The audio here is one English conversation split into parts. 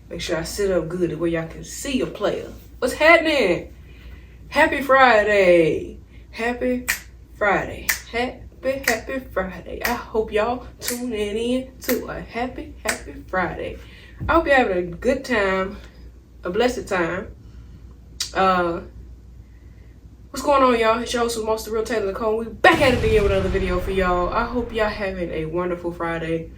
Make sure I sit up good where y'all can see a player. What's happening? Happy Friday. Happy Friday. Happy Friday. I hope y'all tuning in to a happy Friday. I hope you're having a good time, a blessed time. What's going on, y'all? It's your host with Most the Real Taylor Nicole. We back at it again with another video for y'all. I hope y'all having a wonderful Friday.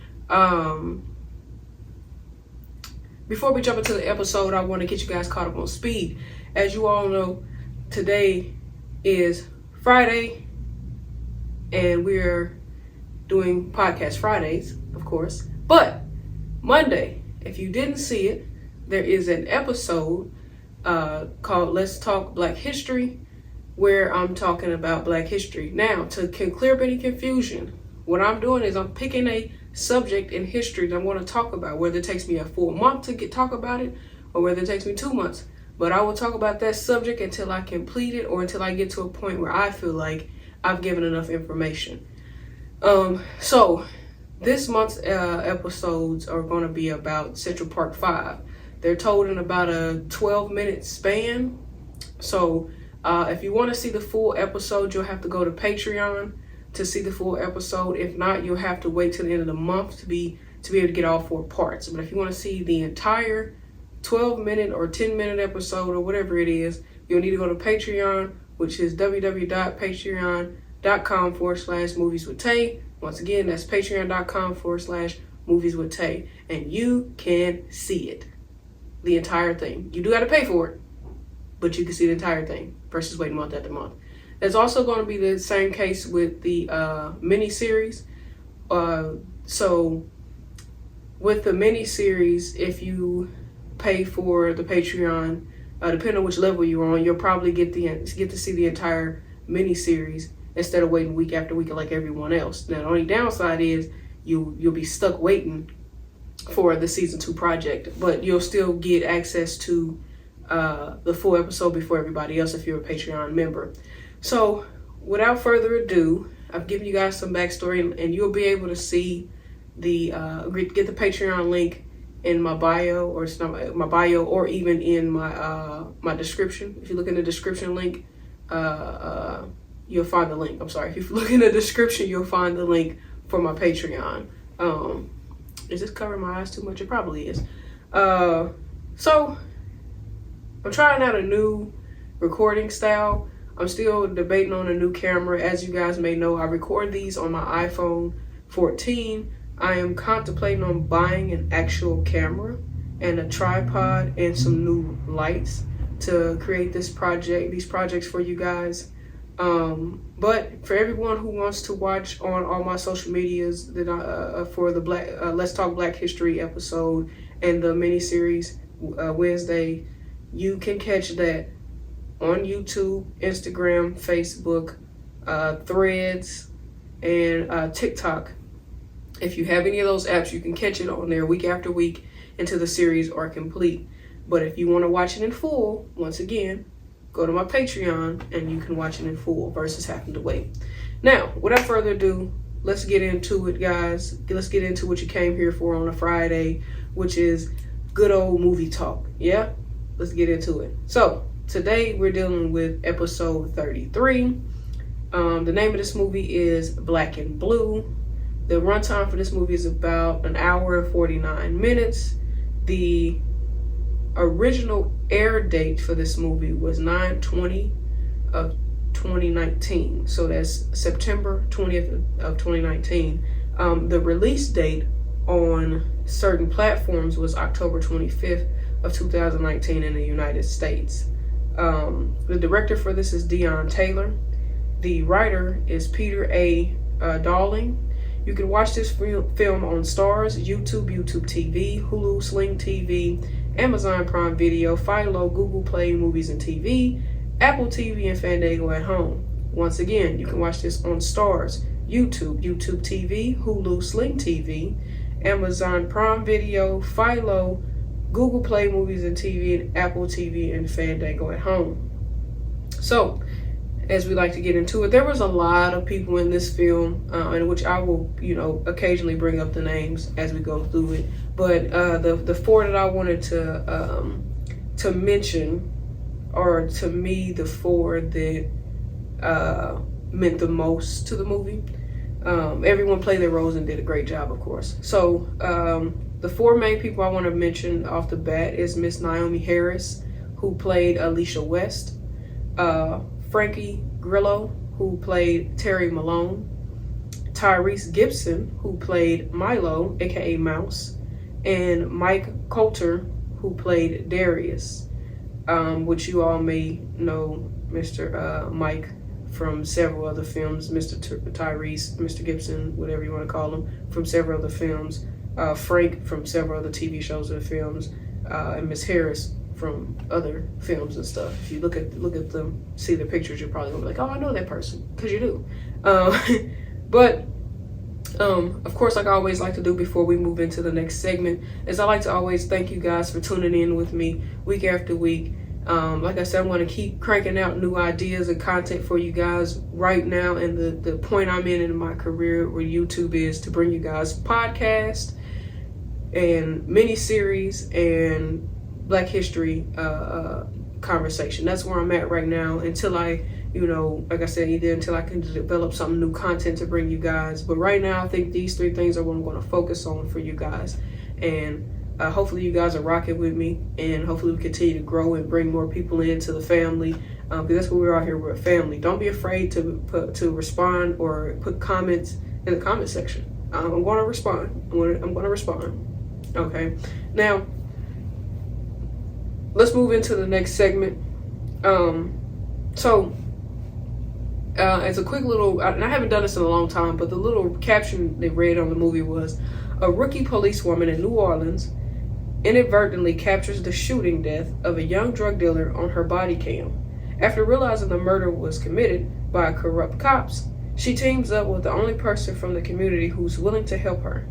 Before we jump into the episode, I want to get you guys caught up on speed. As you all know, today is Friday, and we're doing Podcast Fridays, of course. But Monday, if you didn't see it, there is an episode called Let's Talk Black History, where I'm talking about Black history. Now, to clear up any confusion, what I'm doing is I'm picking a subject in history that I want to talk about, whether it takes me a full month to talk about it or whether it takes me 2 months. But I will talk about that subject until I complete it or until I get to a point where I feel like I've given enough information. So this month's episodes are going to be about Central Park 5. They're told in about a 12-minute span. So if you want to see the full episode, you'll have to go to Patreon to see the full episode. If not, you'll have to wait till the end of the month to be able to get all 4 parts. But if you want to see the entire 12-minute or 10-minute episode or whatever it is, you'll need to go to Patreon, which is www.patreon.com/Movies With Tay. Once again, that's patreon.com/Movies With Tay. And you can see it, the entire thing. You do got to pay for it, but you can see the entire thing versus waiting month after month. It's also going to be the same case with the mini-series. So with the mini-series, if you pay for the Patreon, depending on which level you're on, you'll probably get to see the entire mini-series instead of waiting week after week like everyone else. Now, the only downside is you'll be stuck waiting for the season 2 project, but you'll still get access to the full episode before everybody else if you're a Patreon member. So without further ado, I've given you guys some backstory, and you'll be able to see the get the Patreon link in my bio, or it's not my bio, or even in my my description. If you look in the description link, you'll find the link. I'm sorry. If you look in the description, you'll find the link for my Patreon. Is this covering my eyes too much? It probably is. So I'm trying out a new recording style. I'm still debating on a new camera. As you guys may know, I record these on my iPhone 14. I am contemplating on buying an actual camera and a tripod and some new lights to create these projects for you guys. But for everyone who wants to watch on all my social medias that for the Let's Talk Black History episode and the mini-series Wednesday, you can catch that on YouTube, Instagram, Facebook, Threads, and TikTok. If you have any of those apps, you can catch it on there week after week until the series are complete. But if you want to watch it in full, once again, go to my Patreon and you can watch it in full versus having to wait. Now, without further ado, let's get into it, guys. Let's get into what you came here for on a Friday, which is good old movie talk. Yeah? Let's get into it. So today we're dealing with episode 33. The name of this movie is Black and Blue. The runtime for this movie is about an hour and 49 minutes. The original air date for this movie was 9/20 of 2019. So that's September 20th of 2019. The release date on certain platforms was October 25th of 2019 in the United States. The director for this is Dion Taylor. The writer is Peter A. Darling. You can watch this film on Stars, YouTube TV, Hulu, Sling TV, Amazon Prime Video, Philo, Google Play Movies and TV, Apple TV, and Fandango at home. Once again, you can watch this on Stars, YouTube TV, Hulu, Sling TV, Amazon Prime Video, Philo, Google Play Movies and TV, and Apple TV, and Fandango at home. So, as we like to get into it, there was a lot of people in this film, in which I will, occasionally bring up the names as we go through it. But the four that I wanted to mention are, to me, the four that meant the most to the movie. Everyone played their roles and did a great job, of course. So the four main people I want to mention off the bat is Miss Naomi Harris, who played Alicia West, Frankie Grillo, who played Terry Malone, Tyrese Gibson, who played Milo, aka Mouse, and Mike Coulter, who played Darius, which you all may know Mr. Mike from several other films, Mr. Tyrese, Mr. Gibson, whatever you want to call him, from several other films, Frank from several other TV shows and films, and Miss Harris from other films and stuff. If you look at them, see the pictures, you're probably gonna be like, oh, I know that person, because you do. But of course, like I always like to do before we move into the next segment, is I like to always thank you guys for tuning in with me week after week. Like I said, I'm going to keep cranking out new ideas and content for you guys right now. And the point I'm in my career with YouTube is to bring you guys podcasts and mini-series and Black History conversation. That's where I'm at right now until I, like I said, either until I can develop some new content to bring you guys. But right now, I think these three things are what I'm going to focus on for you guys. And hopefully you guys are rocking with me, and hopefully we continue to grow and bring more people into the family, because that's what we're out here. We're a family. Don't be afraid to respond or put comments in the comment section. I'm going to respond. I'm going to respond. Okay. Now, let's move into the next segment. As a quick little, and I haven't done this in a long time, but the little caption they read on the movie was, a rookie policewoman in New Orleans inadvertently captures the shooting death of a young drug dealer on her body cam. After realizing the murder was committed by corrupt cops, she teams up with the only person from the community who's willing to help her.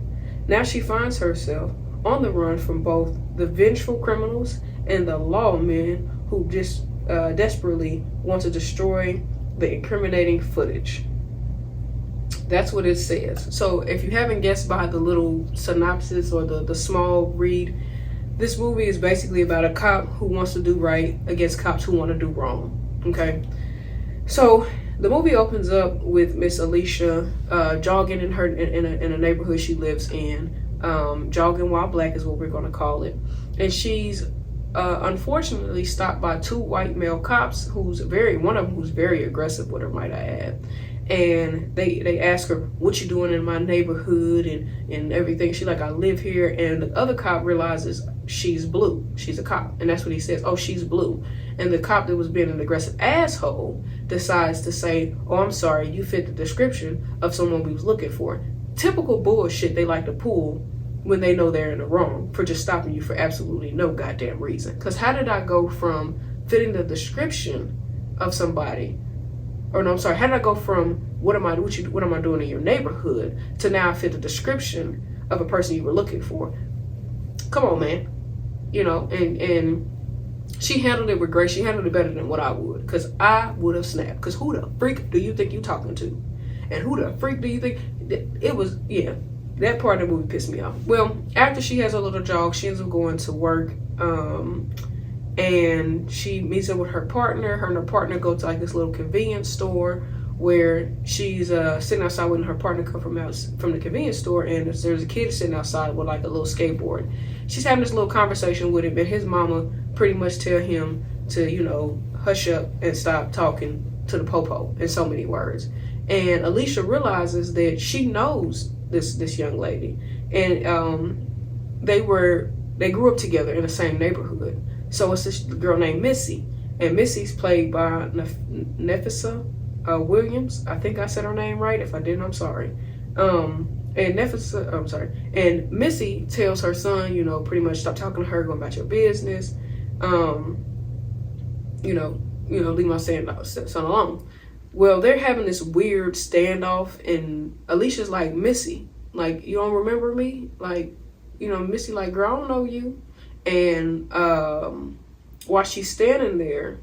Now she finds herself on the run from both the vengeful criminals and the lawmen who just desperately want to destroy the incriminating footage. That's what it says. So if you haven't guessed by the little synopsis or the small read, this movie is basically about a cop who wants to do right against cops who want to do wrong. Okay, so the movie opens up with Miss Alicia jogging in a neighborhood she lives in, jogging while black is what we're going to call it, and she's unfortunately stopped by two white male cops one of them who's very aggressive with her, might I add. And they ask her, what you doing in my neighborhood and everything. She's like, I live here. And the other cop realizes she's blue. She's a cop. And that's what he says. Oh, she's blue. And the cop that was being an aggressive asshole decides to say, oh, I'm sorry, you fit the description of someone we was looking for. Typical bullshit they like to pull when they know they're in the wrong for just stopping you for absolutely no goddamn reason. Because how did I go from fitting the description of somebody, or no, I'm sorry, how did I go from what am I doing in your neighborhood to now I fit the description of a person you were looking for? Come on, man. And she handled it with grace. She handled it better than what I would, because I would have snapped. Because who the freak do you think you talking to? And who the freak do you think? It was, yeah, that part of the movie pissed me off. Well, after she has a little jog, she ends up going to work. And she meets up with her partner. Her and her partner go to like this little convenience store where she's sitting outside when her partner come from the convenience store, and there's a kid sitting outside with like a little skateboard. She's having this little conversation with him, and his mama pretty much tell him to, hush up and stop talking to the popo in so many words. And Alicia realizes that she knows this young lady, and they grew up together in the same neighborhood. So it's this girl named Missy, and Missy's played by Nefissa Williams. I think I said her name right. If I didn't, I'm sorry. And Missy tells her son, pretty much stop talking to her, go about your business. Leave my son alone. Well, they're having this weird standoff, and Alicia's like, Missy, like, you don't remember me? Like, Missy, like, girl, I don't know you. And while she's standing there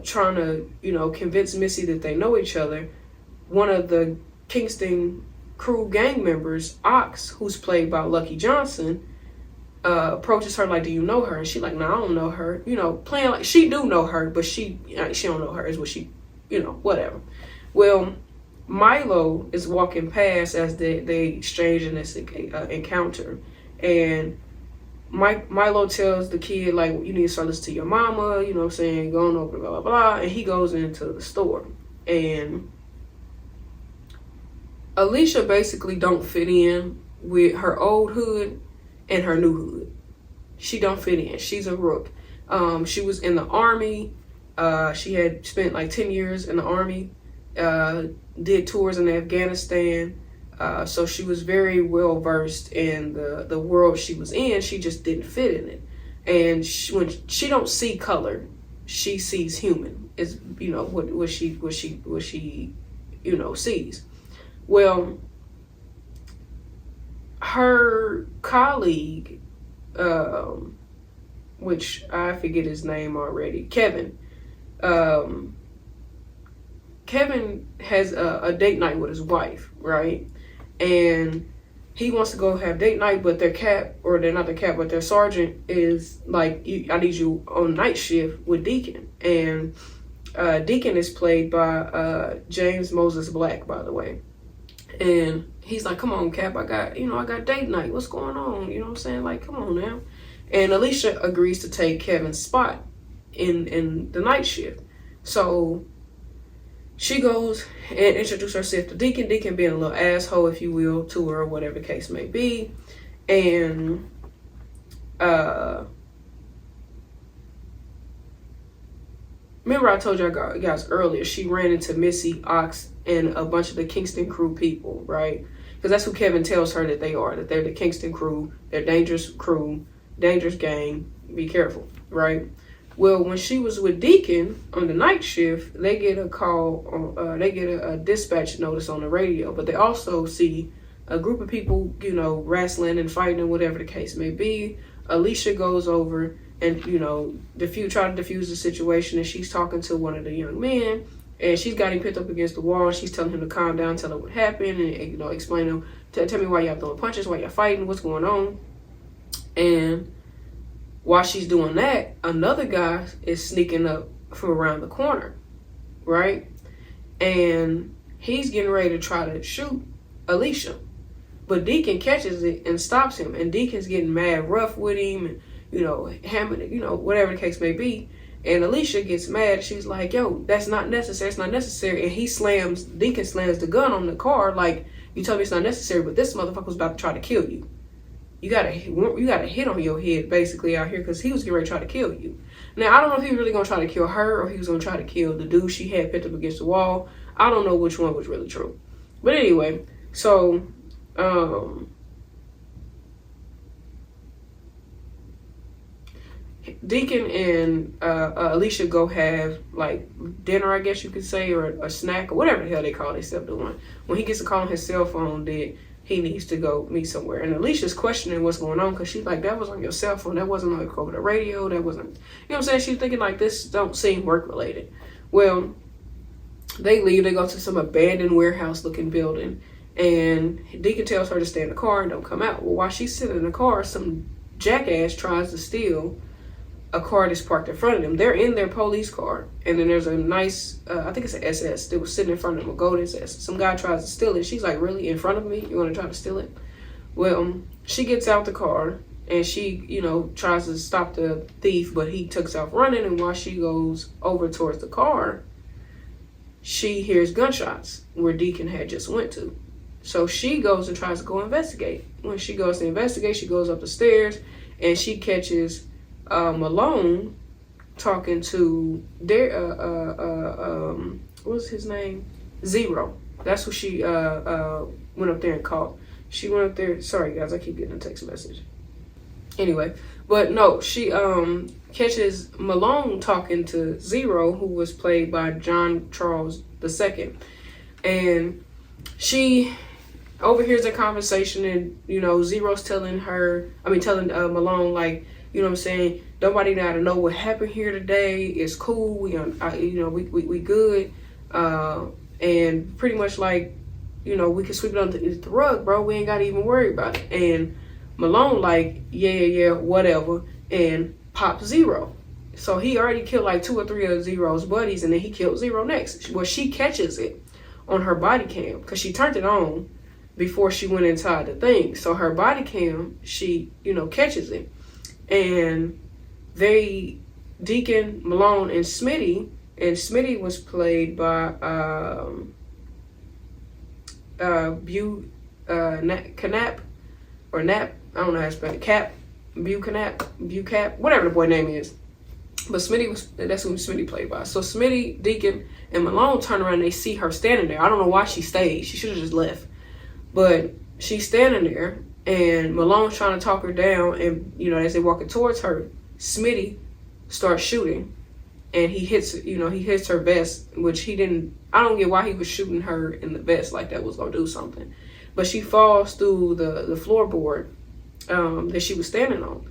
trying to, convince Missy that they know each other, one of the Kingston crew gang members, Ox, who's played by Lucky Johnson, approaches her like, do you know her? And she like, no, I don't know her. You know, playing like she do know her, but she don't know her is what she, you know, whatever. Well, Milo is walking past as they exchange in this encounter, and Milo tells the kid like, you need to start listening to your mama, you know what I'm saying, going over blah blah blah, and he goes into the store, and Alicia basically don't fit in with her old hood and her new hood. She don't fit in. She's a rook. She was in the army. She had spent like 10 years in the army. Did tours in Afghanistan. So she was very well versed in the world she was in. She just didn't fit in it. And when she don't see color, she sees human. Is, you know, what she you know sees. Well, her colleague, which I forget his name already, Kevin. Kevin has a date night with his wife, right? And he wants to go have date night, but their cap, or they're not the cap, but their sergeant is like, I need you on night shift with Deacon. And Deacon is played by James Moses Black, by the way. And he's like, come on, Cap, I got date night. What's going on? You know what I'm saying? Like, come on now. And Alicia agrees to take Kevin's spot in the night shift. So she goes and introduces herself to Deacon. Deacon being a little asshole, if you will, to her, whatever the case may be. And remember I told you guys earlier, she ran into Missy, Ox, and a bunch of the Kingston crew people, right? Because that's who Kevin tells her that they are, that they're the Kingston crew, they're dangerous crew, dangerous gang, be careful, right? Well, when she was with Deacon on the night shift, they get a call, they get a dispatch notice on the radio, but they also see a group of people, you know, wrestling and fighting and whatever the case may be. Alicia goes over and, you know, try to defuse the situation, and she's talking to one of the young men, and she's got him picked up against the wall. She's telling him to calm down, tell him what happened, and, you know, explain to him, tell me why y'all throwing punches, why y'all fighting, what's going on. And while she's doing that, another guy is sneaking up from around the corner, right? And he's getting ready to try to shoot Alicia. But Deacon catches it and stops him. And Deacon's getting mad rough with him and, you know, hammering it, you know, whatever the case may be. And Alicia gets mad. She's like, yo, that's not necessary. It's not necessary. And Deacon slams the gun on the car like, you told me it's not necessary, but this motherfucker was about to try to kill you. You got a hit on your head basically out here, because he was getting ready to try to kill you. Now, I don't know if he was really going to try to kill her or he was going to try to kill the dude she had picked up against the wall. I don't know which one was really true. But anyway, so Deacon and Alicia go have like dinner, I guess you could say, or a snack or whatever the hell they call themselves doing. When he gets a call on his cell phone that he needs to go meet somewhere, and Alicia's questioning what's going on, because she's like, that was on your cell phone, that wasn't like over the radio, that wasn't, you know what I'm saying? She's thinking like, this don't seem work related. Well, they leave, they go to some abandoned warehouse looking building, and Deacon tells her to stay in the car and don't come out. Well, while she's sitting in the car, some jackass tries to steal a car that's parked in front of them. They're in their police car, and then there's a nice, I think it's an SS that was sitting in front of them, a gold SS. Some guy tries to steal it. She's like, really, in front of me? You want to try to steal it? Well, she gets out the car, and she, you know, tries to stop the thief, but he takes off running, and while she goes over towards the car, she hears gunshots where Deacon had just went to. So she goes and tries to go investigate. When she goes to investigate, she goes up the stairs, and she catches Malone talking to what's his name? Zero. That's what she went up there and called. She went up there. Sorry guys, I keep getting a text message. Anyway, but no, she catches Malone talking to Zero, who was played by John Charles II, and she overhears a conversation, and you know, Zero's telling Malone like, you know what I'm saying, nobody gotta know what happened here today. It's cool. We good. And pretty much like we can sweep it under the rug, bro. We ain't got to even worry about it. And Malone like, yeah, whatever, and pop Zero. So he already killed like 2 or 3 of Zero's buddies, and then he killed Zero next. Well, she catches it on her body cam because she turned it on before she went inside the thing. So her body cam, she, catches it. And Deacon, Malone, and Smitty was played by Canap, or Nap, I don't know how to spell it, Bucap, whatever the boy name is. But that's who Smitty played by. So Smitty, Deacon, and Malone turn around and they see her standing there. I don't know why she stayed. She should have just left. But she's standing there, and Malone's trying to talk her down, and, as they're walking towards her, Smitty starts shooting, and he hits her vest, which I don't get why he was shooting her in the vest like that was going to do something. But she falls through the floorboard that she was standing on.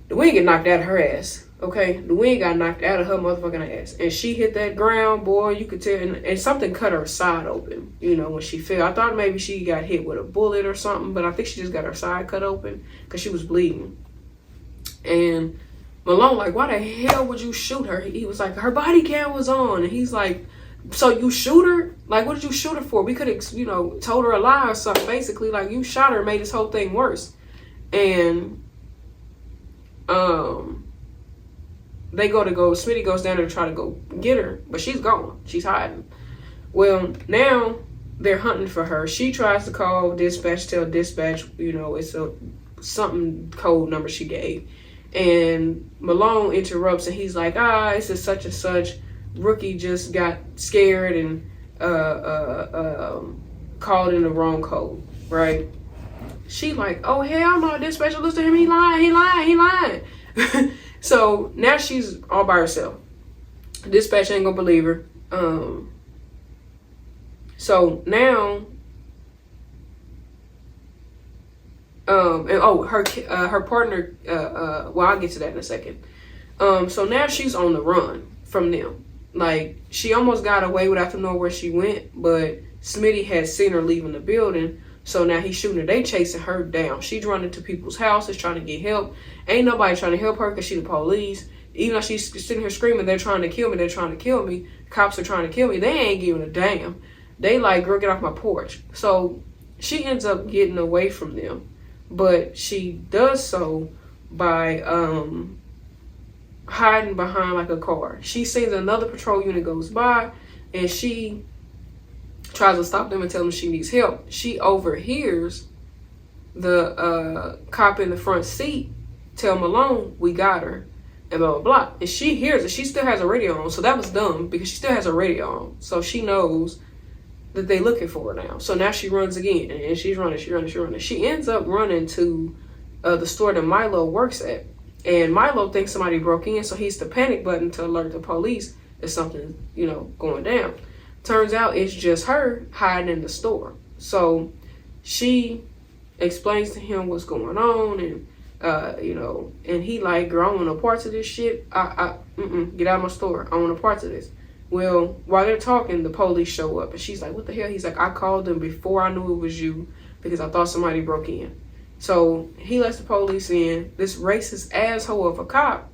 The wind get knocked out of her ass. Okay, the wind got knocked out of her motherfucking ass, and she hit that ground, boy. You could tell, and something cut her side open. When she fell, I thought maybe she got hit with a bullet or something, but I think she just got her side cut open because she was bleeding. And Malone like, why the hell would you shoot her? He was like, her body cam was on, and he's like, so you shoot her? Like, what did you shoot her for? We could have, told her a lie or something. Basically, like, you shot her, made this whole thing worse. And Smitty goes down there to try to go get her, but she's gone. She's hiding. Well, now they're hunting for her. She tries to call dispatch, tell dispatch, it's something code number she gave. And Malone interrupts, and he's like, it's a such and such. Rookie just got scared and called in the wrong code, right? She like, oh, hell no, dispatcher, listen to him, he lying. So now she's all by herself. Dispatch ain't gonna believe her. So now, her partner, well, I'll get to that in a second. So now she's on the run from them. Like, she almost got away without them knowing where she went, but Smitty had seen her leaving the building. So now he's shooting her. They chasing her down. She's running to people's houses trying to get help. Ain't nobody trying to help her because she the police. Even though she's sitting here screaming, they're trying to kill me. They're trying to kill me. Cops are trying to kill me. They ain't giving a damn. They like, girl, get off my porch. So she ends up getting away from them. But she does so by hiding behind like a car. She sees another patrol unit goes by, and she tries to stop them and tell them she needs help. She overhears the cop in the front seat tell Malone, we got her, and blah, blah, blah. And she hears it. She still has a radio on. So that was dumb because she still has a radio on. So she knows that they looking for her now. So now she runs again, and she's running. She ends up running to the store that Milo works at. And Milo thinks somebody broke in, so he hits the panic button to alert the police that something, going down. Turns out it's just her hiding in the store. So she explains to him what's going on, and and he like, girl, I want no parts of this shit. Get out of my store. I want no parts of this. Well, while they're talking, the police show up, and she's like, what the hell? He's like, I called them before I knew it was you because I thought somebody broke in. So he lets the police in. This racist asshole of a cop,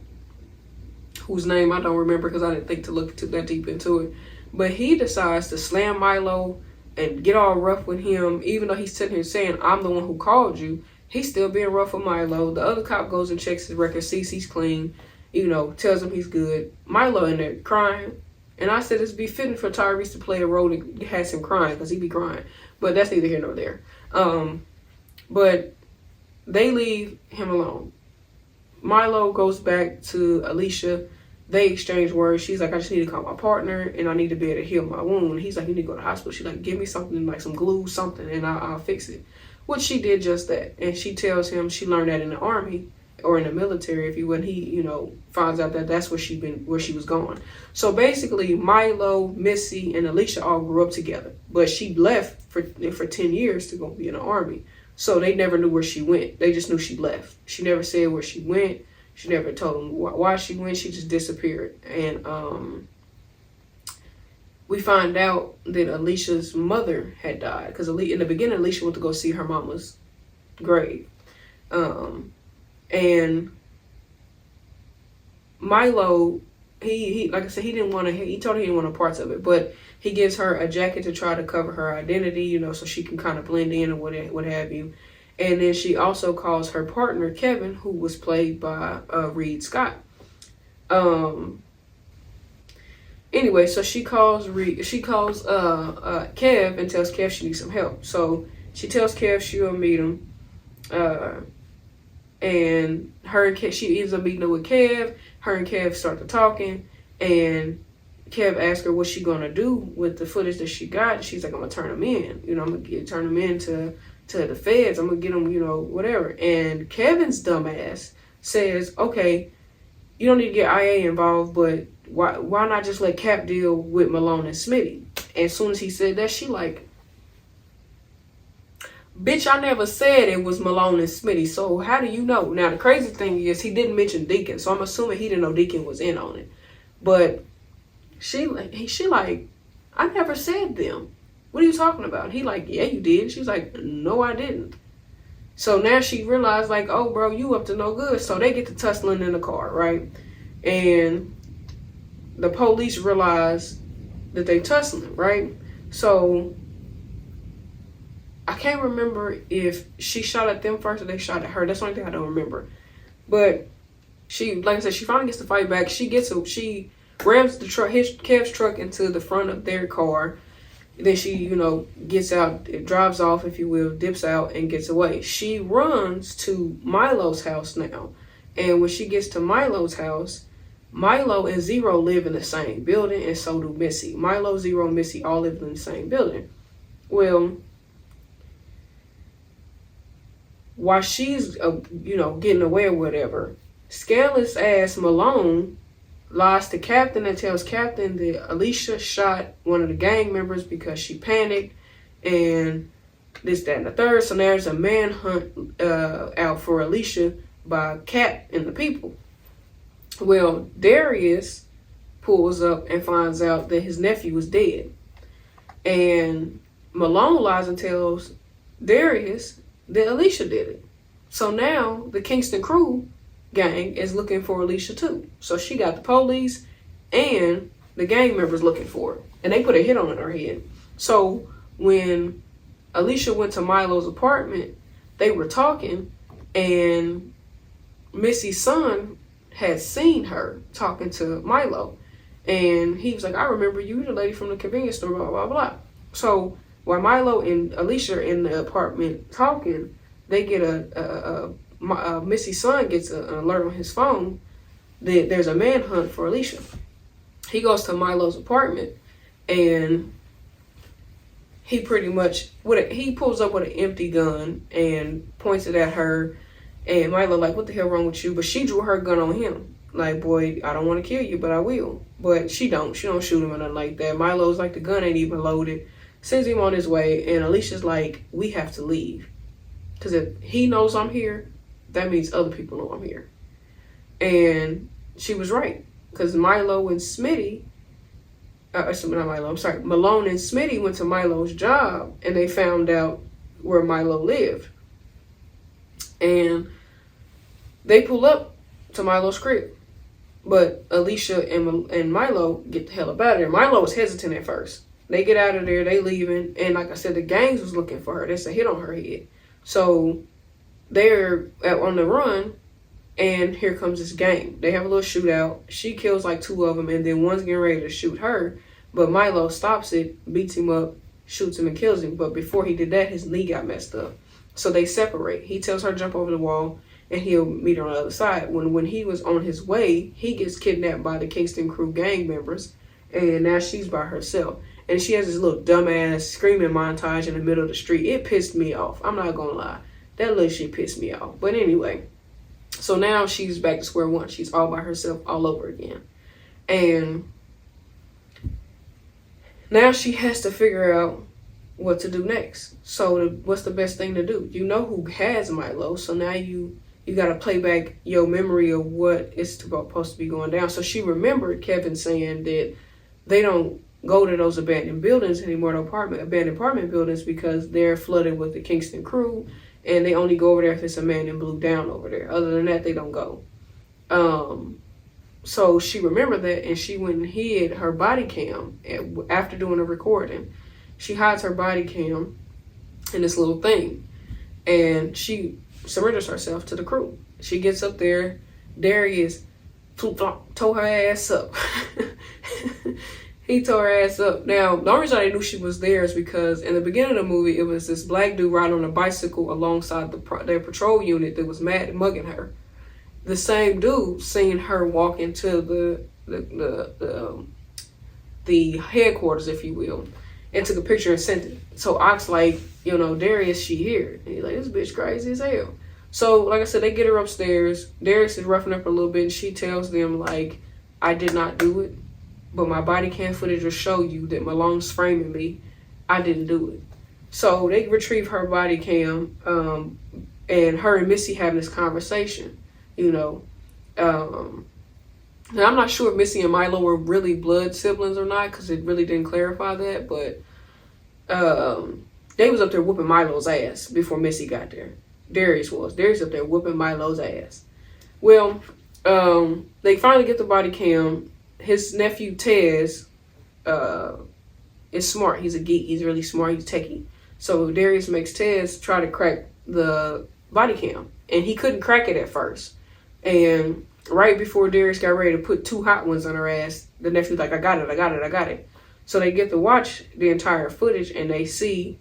whose name I don't remember because I didn't think to look that deep into it, but he decides to slam Milo and get all rough with him, even though he's sitting here saying, I'm the one who called you. He's still being rough with Milo. The other cop goes and checks his record, sees he's clean, tells him he's good. Milo in there crying. And I said it's befitting for Tyrese to play a role that has him crying, because he be crying. But that's neither here nor there. But they leave him alone. Milo goes back to Alicia. They exchange words. She's like, I just need to call my partner, and I need to be able to heal my wound. He's like, you need to go to the hospital. She's like, give me something, like some glue, something, and I'll fix it. Which she did just that. And she tells him she learned that in the army, or in the military, if you would. He, finds out that that's where she was going. So basically, Milo, Missy, and Alicia all grew up together. But she left for 10 years to go be in the army. So they never knew where she went. They just knew she left. She never said where she went. She never told them why she went. She just disappeared. And we find out that Alicia's mother had died, because in the beginning Alicia went to go see her mama's grave, and Milo, he like I said, he told her he didn't want no parts of it, but he gives her a jacket to try to cover her identity, you know, so she can kind of blend in or what have you. And then she also calls her partner Kevin, who was played by Reed Scott. Anyway, so she calls Kev and tells Kev she needs some help. So she tells Kev she'll meet him, and she ends up meeting up with Kev. Her and Kev start to talking, and Kev asks her what she gonna do with the footage that she got. And she's like, I'm gonna turn them in. You know, I'm gonna turn them in to the feds. I'm gonna get them, you know, whatever. And Kevin's dumbass says, okay, you don't need to get IA involved, but why not just let Cap deal with Malone and Smitty? And as soon as he said that, she like, bitch, I never said it was Malone and Smitty, so how do you know? Now, the crazy thing is he didn't mention Deacon, so I'm assuming he didn't know Deacon was in on it. But she like, I never said them. What are you talking about? He like, yeah, you did. She's like, no, I didn't. So now she realized, like, oh, bro, you up to no good. So they get to tussling in the car, right? And the police realize that they tussling, right? So I can't remember if she shot at them first or they shot at her. That's the only thing I don't remember. But she, like I said, she finally gets to fight back. She rams Kev's truck into the front of their car. Then she, you know, gets out, drives off, if you will, dips out and gets away. She runs to Milo's house now. And when she gets to Milo's house, Milo and Zero live in the same building, and so do Missy. Milo, Zero, and Missy all live in the same building. Well, while she's, you know, getting away or whatever, scandalous ass Malone lies to Captain and tells Captain that Alicia shot one of the gang members because she panicked and this, that, and the third. So there's a manhunt out for Alicia by Cap and the people. Well, Darius pulls up and finds out that his nephew is dead. And Malone lies and tells Darius that Alicia did it. So now the Kingston crew gang is looking for Alicia too. So she got the police and the gang members looking for her. And they put a hit on her head. So when Alicia went to Milo's apartment, they were talking, and Missy's son had seen her talking to Milo. And he was like, I remember you, the lady from the convenience store, blah, blah, blah. So while Milo and Alicia are in the apartment talking, they get Missy's son gets an alert on his phone that there's a manhunt for Alicia. He goes to Milo's apartment, and he pretty much, he pulls up with an empty gun and points it at her. And Milo like, what the hell wrong with you? But she drew her gun on him. Like, boy, I don't want to kill you, but I will. But she don't shoot him or nothing like that. Milo's like, the gun ain't even loaded. Sends him on his way. And Alicia's like, we have to leave. Because if he knows I'm here, that means other people know I'm here. And she was right. Because Milo and Smitty, Malone and Smitty went to Milo's job, and they found out where Milo lived. And they pull up to Milo's crib. But Alicia and Milo get the hell up out of there. Milo was hesitant at first. They get out of there, they leaving. And like I said, the gangs was looking for her. There's a hit on her head. So they're on the run, and here comes this gang. They have a little shootout. She kills like 2 of them, and then one's getting ready to shoot her. But Milo stops it, beats him up, shoots him, and kills him. But before he did that, his knee got messed up. So they separate. He tells her to jump over the wall, and he'll meet her on the other side. When he was on his way, he gets kidnapped by the Kingston crew gang members, and now she's by herself. And she has this little dumbass screaming montage in the middle of the street. It pissed me off. I'm not gonna lie. That little shit pissed me off. But anyway, so now she's back to square one. She's all by herself all over again. And now she has to figure out what to do next. So what's the best thing to do? You know who has Milo, so now you got to play back your memory of what is supposed to be going down. So she remembered Kevin saying that they don't go to those abandoned buildings anymore, abandoned apartment buildings, because they're flooded with the Kingston crew, and they only go over there if it's a man in blue down over there. Other than that, they don't go. So she remembered that, and she went and hid her body cam after doing a recording. She hides her body cam in this little thing, and she surrenders herself to the crew. She gets up there. Darius tore her ass up. He tore her ass up. Now, the only reason I knew she was there is because in the beginning of the movie, it was this black dude riding on a bicycle alongside their patrol unit that was mugging her. The same dude seen her walk into the headquarters, if you will, and took a picture and sent it. So Ox like, Darius, she here. And he's like, this bitch crazy as hell. So, like I said, they get her upstairs. Darius is roughing up a little bit, and she tells them, like, I did not do it, but my body cam footage will show you that Malone's framing me. I didn't do it. So they retrieve her body cam, and her and Missy having this conversation, And I'm not sure if Missy and Milo were really blood siblings or not, because it really didn't clarify that, but they was up there whooping Milo's ass before Missy got there. Darius up there whooping Milo's ass. Well, they finally get the body cam. His nephew Tez is smart. He's a geek. He's really smart. He's techie. So Darius makes Tez try to crack the body cam, and he couldn't crack it at first. And right before Darius got ready to put 2 hot ones on her ass, the nephew's like, I got it. So they get to watch the entire footage, and they see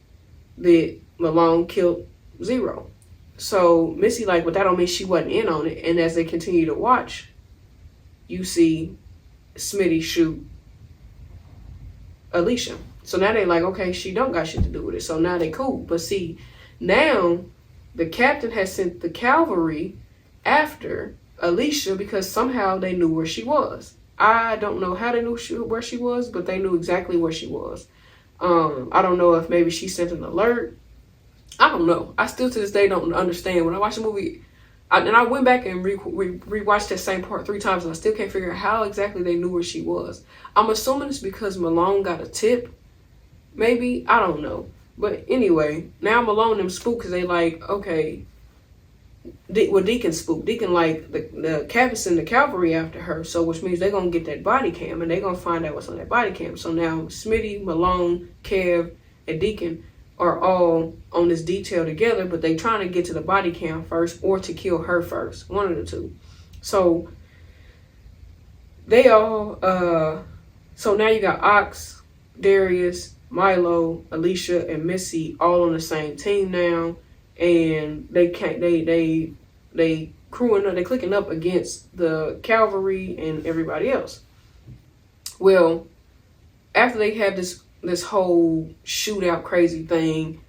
that Malone killed Zero. So Missy like, but that don't mean she wasn't in on it. And as they continue to watch, you see Smitty shoot Alicia. So now they like, okay, she don't got shit to do with it. So now they cool. But see, now the captain has sent the cavalry after Alicia because somehow they knew where she was. I don't know how they knew where she was, but they knew exactly where she was. I don't know if maybe she sent an alert. I don't know. I still to this day don't understand. When I watch the movie, I went back and rewatched that same part 3 times, and I still can't figure out how exactly they knew where she was. I'm assuming it's because Malone got a tip. Maybe. I don't know. But anyway, now Malone and them spook because they like, okay, Deacon spook. Deacon like the captain sent the cavalry after her, so which means they're going to get that body cam, and they're going to find out what's on that body cam. So now Smitty, Malone, Kev, and Deacon are all on this detail together, but they trying to get to the body cam first or to kill her first. One of the two. So they all, so now you got Ox, Darius, Milo, Alicia, and Missy all on the same team now. And they clicking up against the cavalry and everybody else. Well, after they have this whole shootout crazy thing,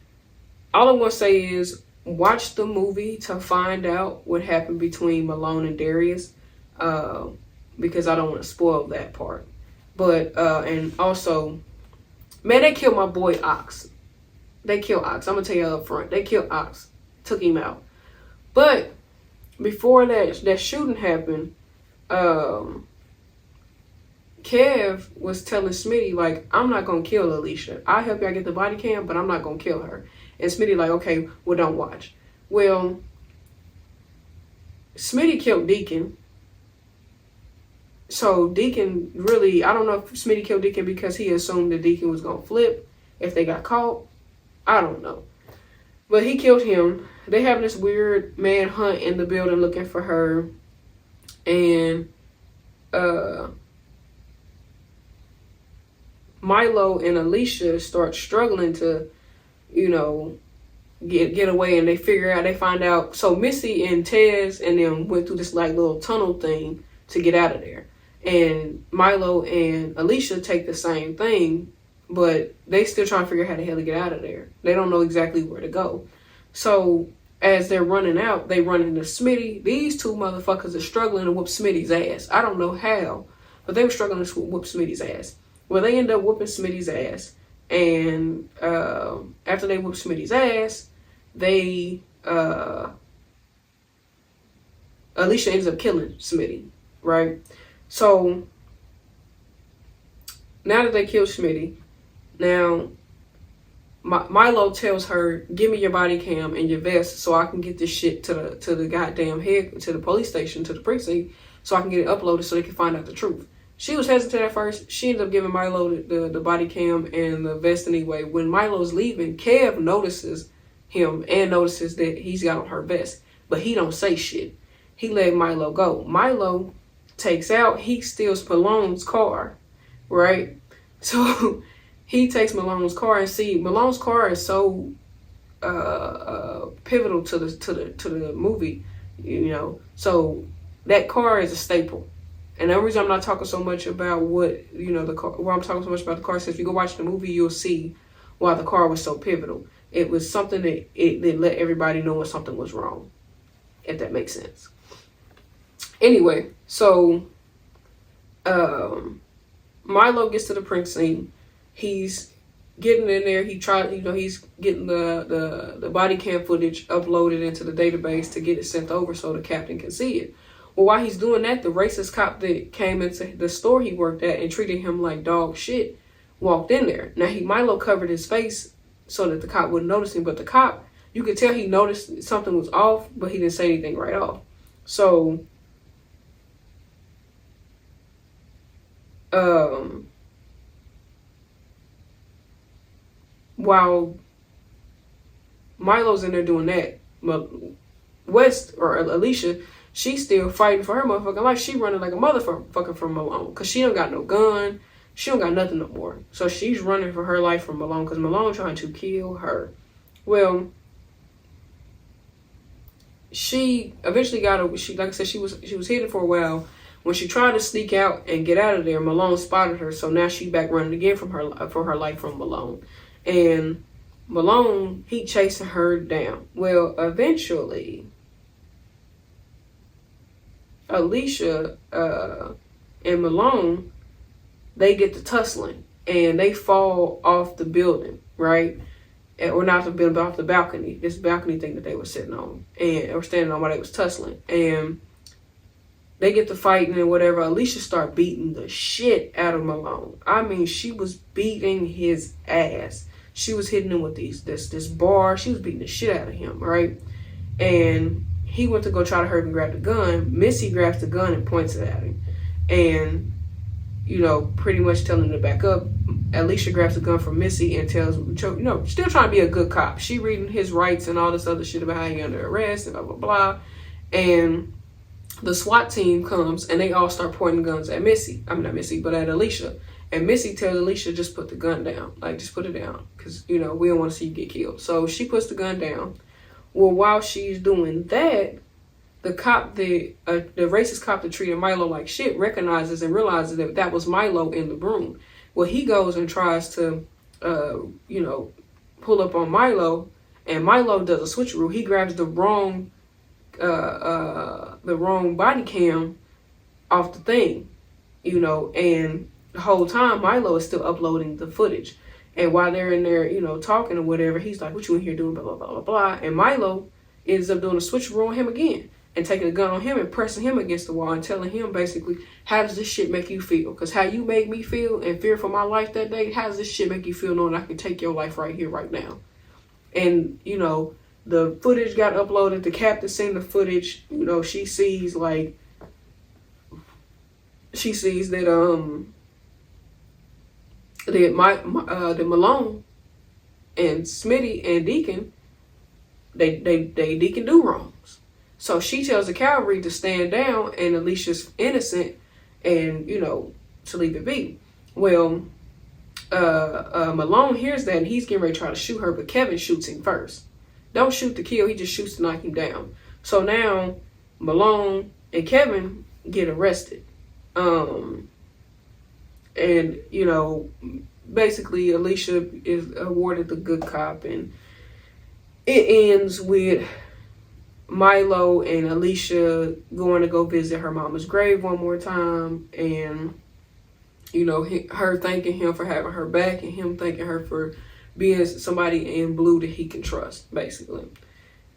all I want to say is watch the movie to find out what happened between Malone and Darius, because I don't want to spoil that part. But and also, man, they killed my boy Ox. They killed Ox. I'm gonna tell you up front. They killed Ox. Took him out. But before that shooting happened, Kev was telling Smitty, like, I'm not gonna kill Alicia. I'll help y'all get the body cam, but I'm not gonna kill her. And Smitty like, okay, well, don't watch. Well, Smitty killed Deacon. So Deacon really, I don't know if Smitty killed Deacon because he assumed that Deacon was gonna flip if they got caught. I don't know. But he killed him. They having this weird manhunt in the building looking for her. And Milo and Alicia start struggling to, get away, and they find out. So Missy and Tez and them went through this like little tunnel thing to get out of there. And Milo and Alicia take the same thing, but they still trying to figure out how the hell to get out of there. They don't know exactly where to go. So as they're running out, they run into Smitty. These 2 motherfuckers are struggling to whoop Smitty's ass. I don't know how, but they were struggling to whoop Smitty's ass. Well, they end up whooping Smitty's ass. And after they whoop Smitty's ass, Alicia ends up killing Smitty, right? So now that they killed Smitty, now Milo tells her, "Give me your body cam and your vest so I can get this shit to the goddamn head, to the police station, to the precinct, so I can get it uploaded so they can find out the truth." She was hesitant at first. She ended up giving Milo the body cam and the vest anyway. When Milo's leaving, Kev notices him and notices that he's got on her vest, but he don't say shit. He let Milo go. Milo takes out, he steals Malone's car, right? So he takes Malone's car, and see, Malone's car is so pivotal to the movie, you know. So that car is a staple. And the reason I'm not talking so much about what, you know, the car, why I'm talking so much about the car, is if you go watch the movie, you'll see why the car was so pivotal. It was something that it let everybody know when something was wrong, if that makes sense. Anyway, so Milo gets to the precinct. He's getting in there. He tried, you know, he's getting the body cam footage uploaded into the database to get it sent over so the captain can see it. Well, while he's doing that, the racist cop that came into the store he worked at and treated him like dog shit walked in there. Now, Milo covered his face so that the cop wouldn't notice him, but the cop, you could tell he noticed something was off, but he didn't say anything right off. So, while Milo's in there doing that, West, or Alicia, she's still fighting for her motherfucking life. She running like a motherfucker from Malone, because she don't got no gun. She don't got nothing no more. So she's running for her life from Malone, because Malone trying to kill her. Well, she eventually got her. She, like I said, she was hidden for a while. When she tried to sneak out and get out of there, Malone spotted her. So now she back running again for her life from Malone. And Malone, he chasing her down. Well, eventually, Alicia and Malone, they get to tussling, and they fall off the building, right? Or not the building, but off the balcony. This balcony thing that they were sitting on, or standing on while they was tussling. And they get to fighting and whatever. Alicia start beating the shit out of Malone. I mean, she was beating his ass. She was hitting him with this bar. She was beating the shit out of him, right? And he went to go try to hurry and grab the gun. Missy grabs the gun and points it at him. And, you know, pretty much telling him to back up. Alicia grabs the gun from Missy and tells him, you know, still trying to be a good cop. She reading his rights and all this other shit about how he under arrest and blah, blah, blah. And the SWAT team comes and they all start pointing guns at Missy. I mean, not Missy, but at Alicia. And Missy tells Alicia, just put the gun down. Like, just put it down. Because, you know, we don't want to see you get killed. So she puts the gun down. Well, while she's doing that, the cop, the racist cop that treated Milo like shit, recognizes and realizes that that was Milo in the room. Well, he goes and tries to, you know, pull up on Milo, and Milo does a switcheroo. He grabs the wrong body cam off the thing, you know, and the whole time Milo is still uploading the footage. And while they're in there, you know, talking or whatever, he's like, "What you in here doing?" Blah, blah, blah, blah, blah. And Milo ends up doing a switcheroo on him again and taking a gun on him and pressing him against the wall and telling him basically, "How does this shit make you feel? Because how you made me feel and fear for my life that day, how does this shit make you feel knowing I can take your life right here, right now?" And, you know, the footage got uploaded. The captain seen the footage. You know, she sees that that Malone and Smitty and Deacon, they Deacon do wrongs. So she tells the cavalry to stand down, and Alicia's innocent, and, you know, to leave it be. Well, Malone hears that, and he's getting ready to try to shoot her, but Kevin shoots him first. Don't shoot to kill, he just shoots to knock him down. So now Malone and Kevin get arrested. And, you know, basically Alicia is awarded the good cop, and it ends with Milo and Alicia going to go visit her mama's grave one more time, and, you know, her thanking him for having her back, and him thanking her for being somebody in blue that he can trust, basically.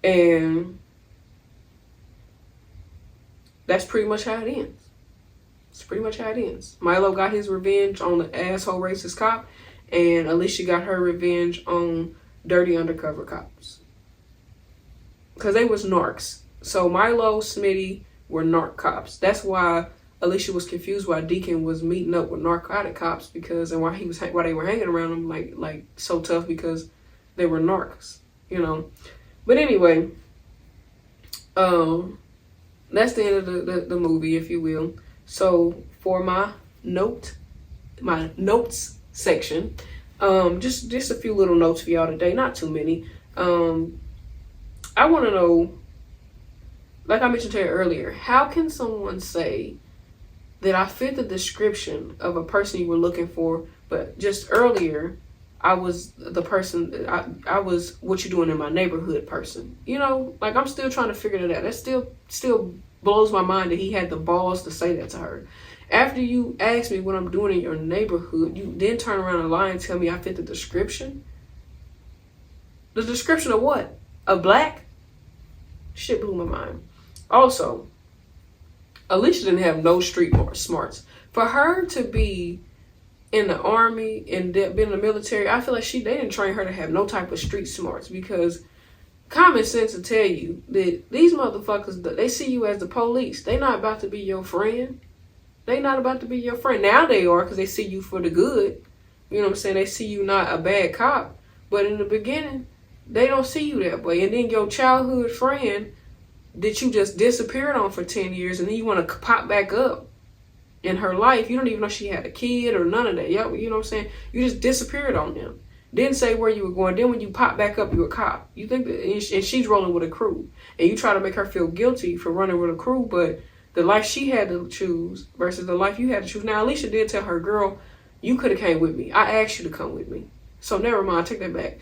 And that's pretty much how it ends. It's pretty much how it ends. Milo got his revenge on the asshole racist cop, and Alicia got her revenge on dirty undercover cops. Because they was narcs. So Milo, Smitty were narc cops. That's why Alicia was confused why Deacon was meeting up with narcotic cops, because, and why they were hanging around him like so tough, because they were narcs, you know. But anyway, that's the end of the movie, if you will. So for my notes section, just a few little notes for y'all today, not too many. I want to know, like I mentioned to you earlier, how can someone say that I fit the description of a person you were looking for, but just earlier I was the person, I was what you doing in my neighborhood person? You know, like, I'm still trying to figure that out. That still blows my mind that he had the balls to say that to her. After you asked me what I'm doing in your neighborhood, you then turn around and lie and tell me I fit the description? The description of what? Of black? Shit blew my mind. Also, Alicia didn't have no street smarts. For her to be in the army and been in the military, I feel like they didn't train her to have no type of street smarts, because common sense will tell you that these motherfuckers, they see you as the police. They not about to be your friend. They not about to be your friend. Now they are, because they see you for the good. You know what I'm saying? They see you not a bad cop. But in the beginning, they don't see you that way. And then your childhood friend that you just disappeared on for 10 years, and then you want to pop back up in her life. You don't even know she had a kid or none of that. You know what I'm saying? You just disappeared on them. Didn't say where you were going. Then when you pop back up, you're a cop. You think that, and she's rolling with a crew. And you try to make her feel guilty for running with a crew, but the life she had to choose versus the life you had to choose. Now, Alicia did tell her, girl, you could have came with me. I asked you to come with me. So never mind, take that back.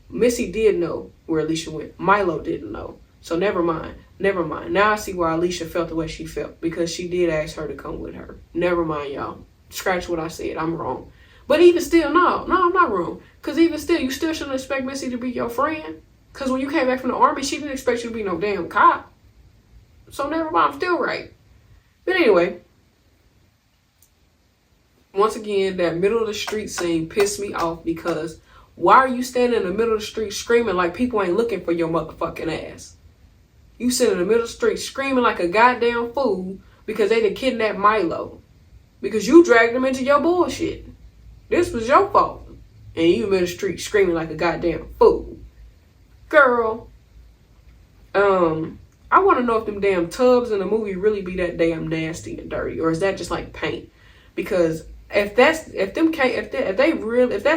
Missy did know where Alicia went. Milo didn't know. So never mind. Now I see why Alicia felt the way she felt, because she did ask her to come with her. Never mind, y'all. Scratch what I said. I'm wrong. But even still, no, I'm not wrong. Because even still, you still shouldn't expect Missy to be your friend. Because when you came back from the army, she didn't expect you to be no damn cop. So never mind, I'm still right. But anyway, once again, that middle of the street scene pissed me off, because why are you standing in the middle of the street screaming like people ain't looking for your motherfucking ass? You sit in the middle of the street screaming like a goddamn fool because they done kidnapped Milo. Because you dragged them into your bullshit. This was your fault. And you in the middle of the street screaming like a goddamn fool. Girl, I want to know if them damn tubs in the movie really be that damn nasty and dirty, or is that just like paint? Because if that's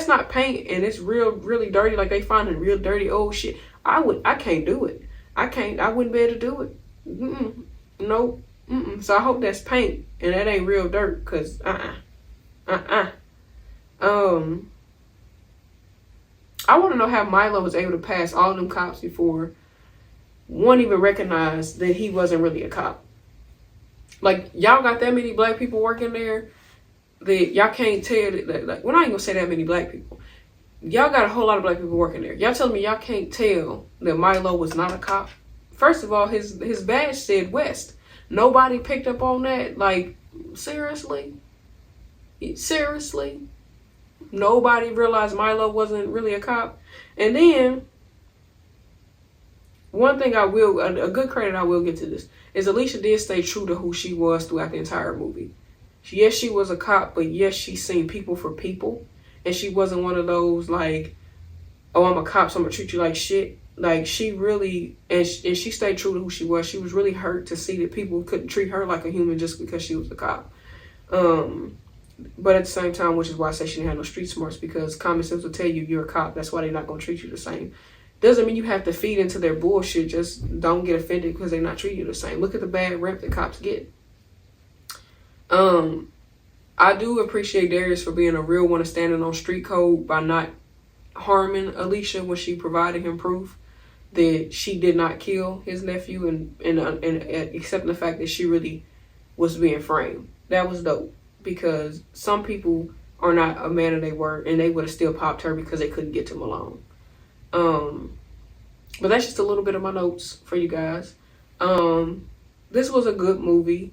not paint and it's really dirty, like they finding real dirty old shit, I can't do it. I wouldn't be able to do it. Nope. So I hope that's paint and that ain't real dirt, cause I want to know how Milo was able to pass all them cops before one even recognized that he wasn't really a cop. Like, y'all got that many black people working there that y'all can't tell that, like, we're not even gonna say that many black people. Y'all got a whole lot of black people working there. Y'all telling me y'all can't tell that Milo was not a cop? First of all, his badge said West. Nobody picked up on that. Like, seriously? Nobody realized Milo wasn't really a cop. And then, one thing a good credit I will give to this, is Alicia did stay true to who she was throughout the entire movie. Yes, she was a cop, but yes, she seen people for people. And she wasn't one of those, like, oh, I'm a cop, so I'm gonna treat you like shit. Like, she really, and she stayed true to who she was. She was really hurt to see that people couldn't treat her like a human just because she was a cop. But at the same time, which is why I say she didn't have no street smarts, because common sense will tell you you're a cop. That's why they're not gonna treat you the same. Doesn't mean you have to feed into their bullshit. Just don't get offended because they're not treating you the same. Look at the bad rep that cops get. I do appreciate Darius for being a real one and standing on street code by not harming Alicia when she provided him proof that she did not kill his nephew, and accepting the fact that she really was being framed. That was dope, because some people are not a man of their word, and they would have still popped her because they couldn't get to Malone. But that's just a little bit of my notes for you guys. This was a good movie.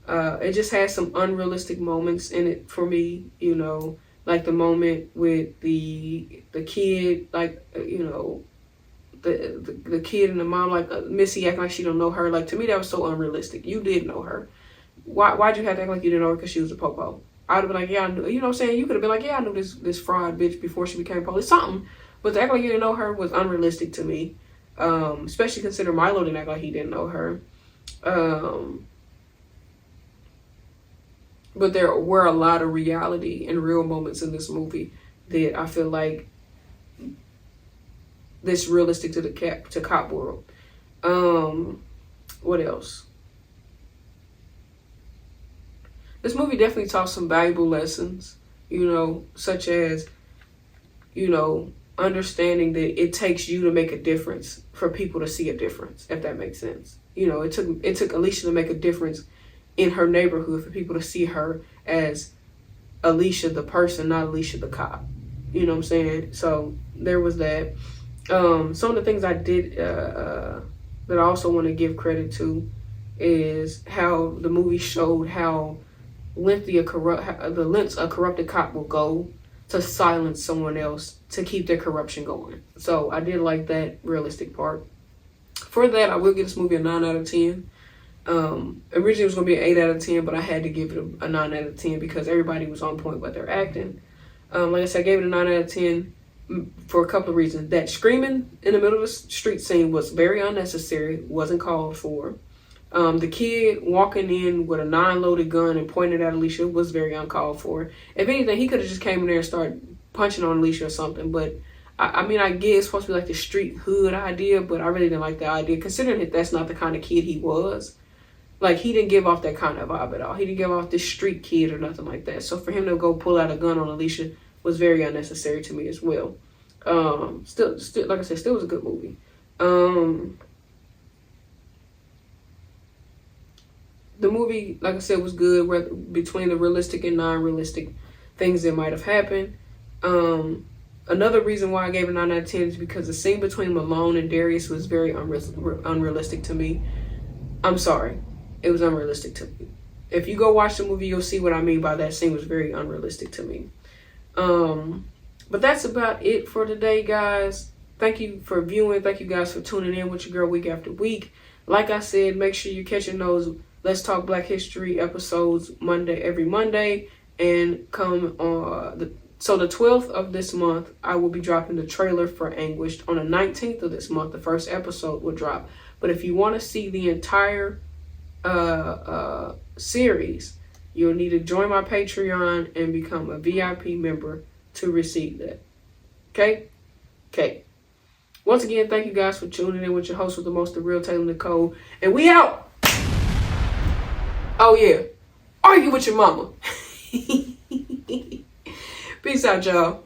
It just has some unrealistic moments in it for me, you know, like the moment with the kid, like the kid and the mom, like Missy acting like she don't know her. Like, to me, that was so unrealistic. You did know her. Why'd you have to act like you didn't know her because she was a popo? I'd have been like, yeah, I knew. You know what I'm saying? You could have been like, yeah, I knew this fraud bitch before she became police. Something. But to act like you didn't know her was unrealistic to me. Especially considering Milo didn't act like he didn't know her. But there were a lot of reality and real moments in this movie that I feel like this realistic to the cop world. What else? This movie definitely taught some valuable lessons, you know, such as, you know, understanding that it takes you to make a difference for people to see a difference, if that makes sense. You know, it took Alicia to make a difference in her neighborhood for people to see her as Alicia the person, not Alicia the cop. You know what I'm saying? So there was that. Some of the things I did that I also want to give credit to is how the movie showed how the lengths a corrupted cop will go to silence someone else to keep their corruption going. So I did like that realistic part. For that, I will give this movie a 9 out of 10. Originally it was going to be an 8 out of 10, but I had to give it a 9 out of 10 because everybody was on point with their acting. Like I said, I gave it a 9 out of 10 for a couple of reasons. That screaming in the middle of the street scene was very unnecessary, wasn't called for. The kid walking in with a 9-loaded gun and pointing at Alicia was very uncalled for. If anything, he could have just came in there and started punching on Alicia or something. But I mean, I get it's supposed to be like the street hood idea, but I really didn't like the idea, considering that that's not the kind of kid he was. Like, he didn't give off that kind of vibe at all. He didn't give off this street kid or nothing like that. So for him to go pull out a gun on Alicia was very unnecessary to me as well. Still, like I said, still was a good movie. The movie, like I said, was good between the realistic and non-realistic things that might have happened. Another reason why I gave it a 9 out of 10 is because the scene between Malone and Darius was very unrealistic to me. I'm sorry. It was unrealistic to me. If you go watch the movie, you'll see what I mean by that scene was very unrealistic to me. But that's about it for today, guys. Thank you for viewing. Thank you guys for tuning in with your girl week after week. Like I said, make sure you're catching those Let's Talk Black History episodes every Monday. And come on the 12th of this month, I will be dropping the trailer for Anguished. On the 19th of this month, the first episode will drop. But if you want to see the entire series, you'll need to join my Patreon and become a VIP member to receive that. Okay. Once again, thank you guys for tuning in with your host with the most, the real Taylor Nicole. And we out. Oh yeah. Argue with your mama. Peace out, y'all.